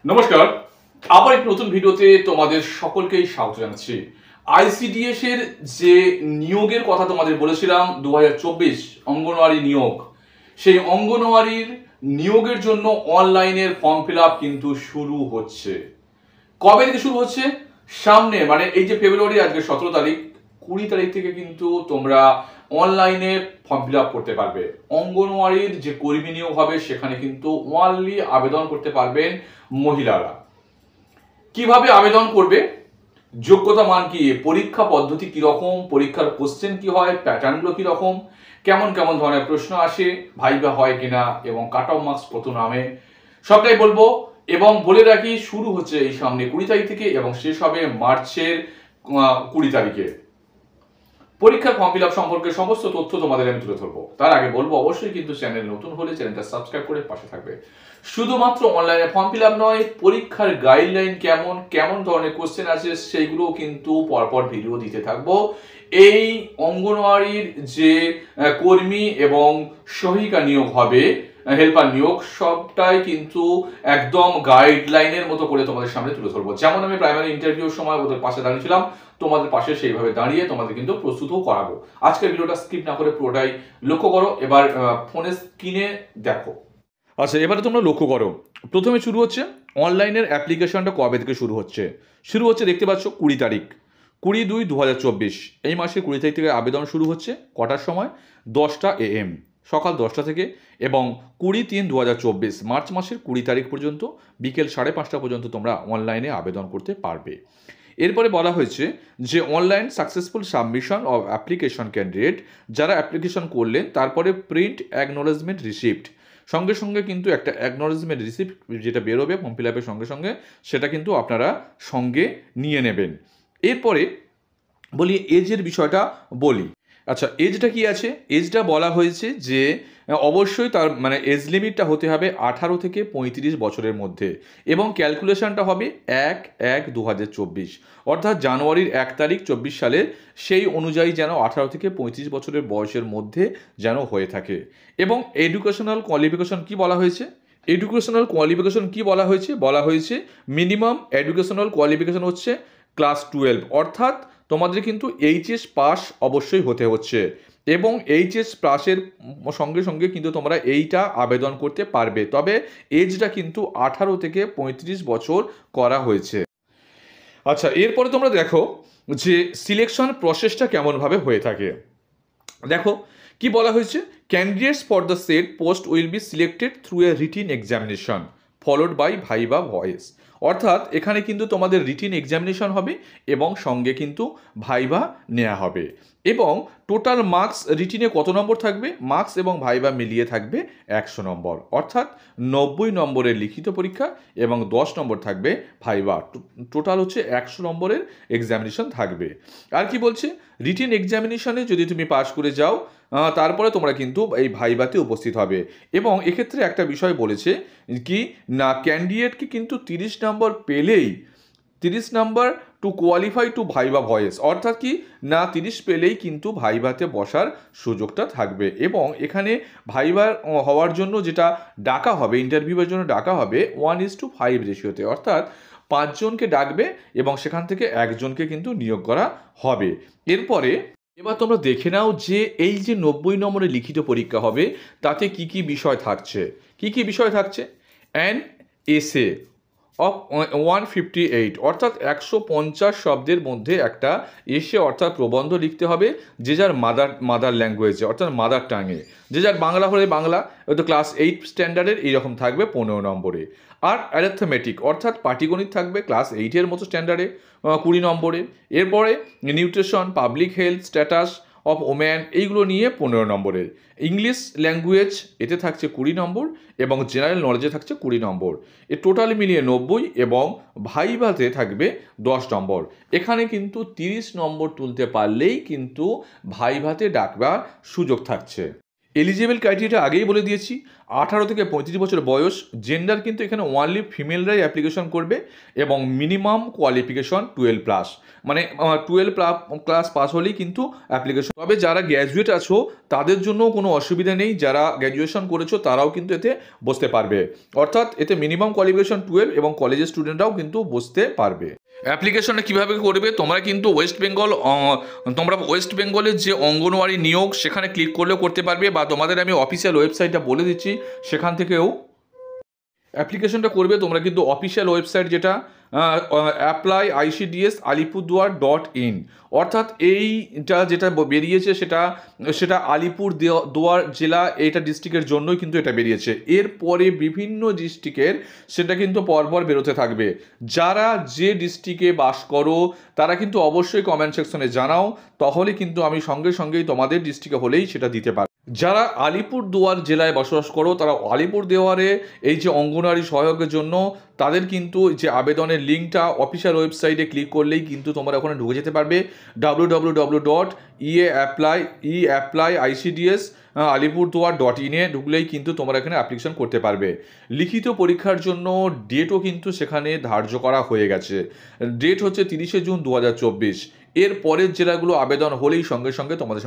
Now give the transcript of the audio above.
নমস্কার, আবার একটি নতুন ভিডিওতে তোমাদের সকলকেই স্বাগত জানাচ্ছি। আইসিডিএস এর যে নিয়োগের কথা তোমাদের বলেছিলাম 2024 অঙ্গনওয়াড়ি নিয়োগ, সেই অঙ্গনওয়াড়ির নিয়োগের জন্য অনলাইনের ফর্ম ফিল আপ কিন্তু শুরু হচ্ছে। কবে থেকে শুরু হচ্ছে? সামনে মানে এই যে ফেব্রুয়ারি, আজকে 17 তারিখ, 20 তারিখ থেকে কিন্তু তোমরা অনলাইনে ফর্ম ফিল আপ করতে পারবে। অঙ্গনওয়াড়ির যে কর্মী নিয়োগ হবে সেখানে কিন্তু অনলি আবেদন করতে পারবেন মহিলারা। কিভাবে আবেদন করবে, যোগ্যতা মান কি, পরীক্ষা পদ্ধতি কিরকম, পরীক্ষার কোশ্চেন কি হয়, প্যাটার্নগুলো কিরকম, কেমন কেমন ধরনের প্রশ্ন আসে, ভাইভা হয় কিনা এবং কাট অফ মার্কস কত নামে, সবটাই বলবো। এবং বলে রাখি, শুরু হচ্ছে এই সামনে 20 তারিখ থেকে এবং শেষ হবে মার্চের 20 তারিখে। পরীক্ষার ফর্ম ফিল আপ সম্পর্কে সমস্ত তথ্য তোমাদের আমি তুলে ধরবো। তার আগে বলবো, অবশ্যই কিন্তু চ্যানেল নতুন হলে চ্যানেলটা সাবস্ক্রাইব করে পাশে থাকবে। শুধুমাত্র অনলাইনে ফর্ম ফিল আপ নয়, পরীক্ষার গাইডলাইন কেমন কেমন ধরনের কোশ্চেন আছে সেইগুলো কিন্তু পরপর ভিডিও দিতে থাকবো। এই অঙ্গনওয়াড়ির যে কর্মী এবং সহায়িকা নিয়োগ হবে, হেল্পার নিয়োগ, সবটাই কিন্তু একদম গাইডলাইনের মতো করে তোমাদের সামনে তুলে ধরবো। যেমন আমি প্রাইমারি ইন্টারভিউর সময় ওদের পাশে দাঁড়িয়েছিলাম, তোমাদের পাশে সেইভাবে দাঁড়িয়ে তোমাদের কিন্তু প্রস্তুতও করাবো। আজকের ভিডিওটা স্কিপ না করে পুরোটাই লক্ষ্য করো। এবার ফোনের স্ক্রিনে দেখো। আচ্ছা, এবারে তোমরা লক্ষ্য করো, প্রথমে শুরু হচ্ছে অনলাইনের অ্যাপ্লিকেশনটা কবে থেকে শুরু হচ্ছে। দেখতে পাচ্ছ 20 তারিখ, 20/2/2024, এই মাসের 20 তারিখ থেকে আবেদন শুরু হচ্ছে। কটার সময়? 10টা AM, সকাল 10টা থেকে, এবং 20/3/2024 মার্চ মাসের 20 তারিখ পর্যন্ত বিকেল 5:30 পর্যন্ত তোমরা অনলাইনে আবেদন করতে পারবে। এরপরে বলা হয়েছে যে online successful submission of application candidate, যারা অ্যাপ্লিকেশন করলেন তারপরে প্রিন্ট অ্যাকনোলেজমেন্ট রিসিপ্ট, সঙ্গে সঙ্গে কিন্তু একটা অ্যাকনোলেজমেন্ট রিসিপ্ট যেটা বেরোবে ফর্ম ফিল আপের সঙ্গে সঙ্গে, সেটা কিন্তু আপনারা সঙ্গে নিয়ে নেবেন। এরপরে বলি এজের বিষয়টা বলি। আচ্ছা, এজটা কি আছে? এজটা বলা হয়েছে যে অবশ্যই তার মানে এজ লিমিটটা হতে হবে 18 থেকে 35 বছরের মধ্যে, এবং ক্যালকুলেশনটা হবে 1/1/2024, অর্থাৎ জানুয়ারির 1 তারিখ 24 সালের সেই অনুযায়ী যেন 18 থেকে 35 বছরের বয়সের মধ্যে যেন হয়ে থাকে। এবং এডুকেশনাল কোয়ালিফিকেশন কি বলা হয়েছে? বলা হয়েছে মিনিমাম এডুকেশনাল কোয়ালিফিকেশন হচ্ছে ক্লাস 12, অর্থাৎ তোমাদের কিন্তু এইচএস পাস অবশ্যই হতে হচ্ছে, এবং এইচএস পাসের সঙ্গে সঙ্গে কিন্তু তোমরা এইটা আবেদন করতে পারবে। তবে এজটা কিন্তু 18 থেকে 35 বছর করা হয়েছে। আচ্ছা, এরপরে তোমরা দেখো যে সিলেকশন প্রসেসটা কেমনভাবে হয়ে থাকে। দেখো কি বলা হয়েছে, candidates for the set post will be selected through a written examination followed by viva voce, অর্থাৎ এখানে কিন্তু তোমাদের রিটিন এক্সামিনেশন হবে এবং সঙ্গে কিন্তু ভাইভা নেওয়া হবে। এবং টোটাল মার্কস রিটিনে কত নম্বর থাকবে? মার্কস এবং ভাইভা মিলিয়ে থাকবে 100 নম্বর, অর্থাৎ 90 নম্বরের লিখিত পরীক্ষা এবং 10 নম্বর থাকবে ভাইভা। টোটাল হচ্ছে 100 নম্বরের এক্সামিনেশন থাকবে। আর কি বলছে, রিটিন এক্সামিনেশনে যদি তুমি পাস করে যাও তারপরে তোমরা কিন্তু এই ভাইভাতে উপস্থিত হবে। এবং এক্ষেত্রে একটা বিষয় বলেছে কি না, ক্যান্ডিডেটকে কিন্তু 30 নম্বর পেলেই 30 নম্বর to qualify to viva voce, অর্থাৎ কি না 30 পেলেই কিন্তু ভাইভাতে বসার সুযোগটা থাকবে। এবং এখানে ভাইভা হওয়ার জন্য যেটা ডাকা হবে, ইন্টারভিউয়ের জন্য ডাকা হবে 1:5 রেশিওতে, অর্থাৎ 5 জনকে ডাকবে এবং সেখান থেকে একজনকে কিন্তু নিয়োগ করা হবে। এবার তোমরা দেখে নাও যে এই যে 90 নম্বরের লিখিত পরীক্ষা হবে তাতে কি কি বিষয় থাকছে। অ্যান এসে অফ 158, অর্থাৎ 150 শব্দের মধ্যে একটা এসে অর্থাৎ প্রবন্ধ লিখতে হবে, যে যার মাদার ল্যাঙ্গুয়েজে অর্থাৎ মাদার টাঙে। যে যার বাংলা হলে বাংলা, হয়তো ক্লাস 8 স্ট্যান্ডার্ডের এইরকম থাকবে 15 নম্বরে। আর অ্যারিথমেটিক অর্থাৎ পাটিগণিত থাকবে ক্লাস 8-এর মতো স্ট্যান্ডার্ডে 20 নম্বরে। এরপরে nutrition, public health, status of woman, এইগুলো নিয়ে 15 নম্বরের। ইংলিশ ল্যাঙ্গুয়েজ এতে থাকছে 20 নম্বর, এবং জেনারেল নলেজে থাকছে 20 নম্বর। এ টোটাল মিলিয়ে 90, এবং ভাইভাতে থাকবে 10 নম্বর। এখানে কিন্তু 30 নম্বর তুলতে পারলেই কিন্তু ভাইভাতে ডাকবার সুযোগ থাকছে। এলিজিবল ক্রাইটেরিয়া আগেই বলে দিয়েছি, 18 থেকে 35 বছর বয়স, জেন্ডার কিন্তু এখানে ওনলি ফিমেলরাই অ্যাপ্লিকেশন করবে এবং মিনিমাম কোয়ালিফিকেশন 12+, মানে 12 ক্লাস পাস হলেই কিন্তু অ্যাপ্লিকেশন। তবে যারা গ্র্যাজুয়েট আছো তাদের জন্য কোনো অসুবিধা নেই, যারা গ্র্যাজুয়েশন করেছো তারাও কিন্তু এতে বসতে পারবে, অর্থাৎ এতে মিনিমাম কোয়ালিফিকেশন 12 এবং কলেজের স্টুডেন্টরাও কিন্তু বসতে পারবে। অ্যাপ্লিকেশনটা কীভাবে করবে, তোমরা কিন্তু ওয়েস্ট বেঙ্গলের যে অঙ্গনওয়াড়ি নিয়োগ সেখানে ক্লিক করলেও করতে পারবে, বা তোমাদের আমি অফিসিয়াল ওয়েবসাইটটা বলে দিচ্ছি সেখান থেকেও অ্যাপ্লিকেশনটা করবে। তোমরা কিন্তু অফিসিয়াল ওয়েবসাইট যেটা applyicds.alipurduar.in, অর্থাৎ এইটা যেটা বেরিয়েছে সেটা আলিপুরদুয়ার জেলা এটা ডিস্ট্রিক্টের জন্যই কিন্তু এটা বেরিয়েছে। এরপরে বিভিন্ন ডিস্ট্রিক্টের সেটা কিন্তু পরপর বেরোতে থাকবে। যারা যে ডিস্ট্রিক্টে বাস করো তারা কিন্তু অবশ্যই কমেন্ট সেকশনে জানাও, তাহলে কিন্তু আমি সঙ্গে সঙ্গেই তোমাদের ডিস্ট্রিক্টে হলেই সেটা দিতে পারি। যারা আলিপুরদুয়ার জেলায় বসবাস করো তারা আলিপুরদুয়ারে এই যে অঙ্গনওয়াড়ি সহায়কের জন্য তাদের কিন্তু যে আবেদনের লিঙ্কটা অফিসিয়াল ওয়েবসাইটে ক্লিক করলেই কিন্তু তোমরা ওখানে ঢুকে যেতে পারবে। www.applyicds.alipurduar.in ঢুকলেই কিন্তু তোমরা এখানে অ্যাপ্লিকেশন করতে পারবে। লিখিত পরীক্ষার জন্য ডেটও কিন্তু সেখানে ধার্য করা হয়ে গেছে। ডেট হচ্ছে 30শে জুন 2024। এর পরের জেলাগুলো আবেদন হলেই সঙ্গে সঙ্গে তোমাদের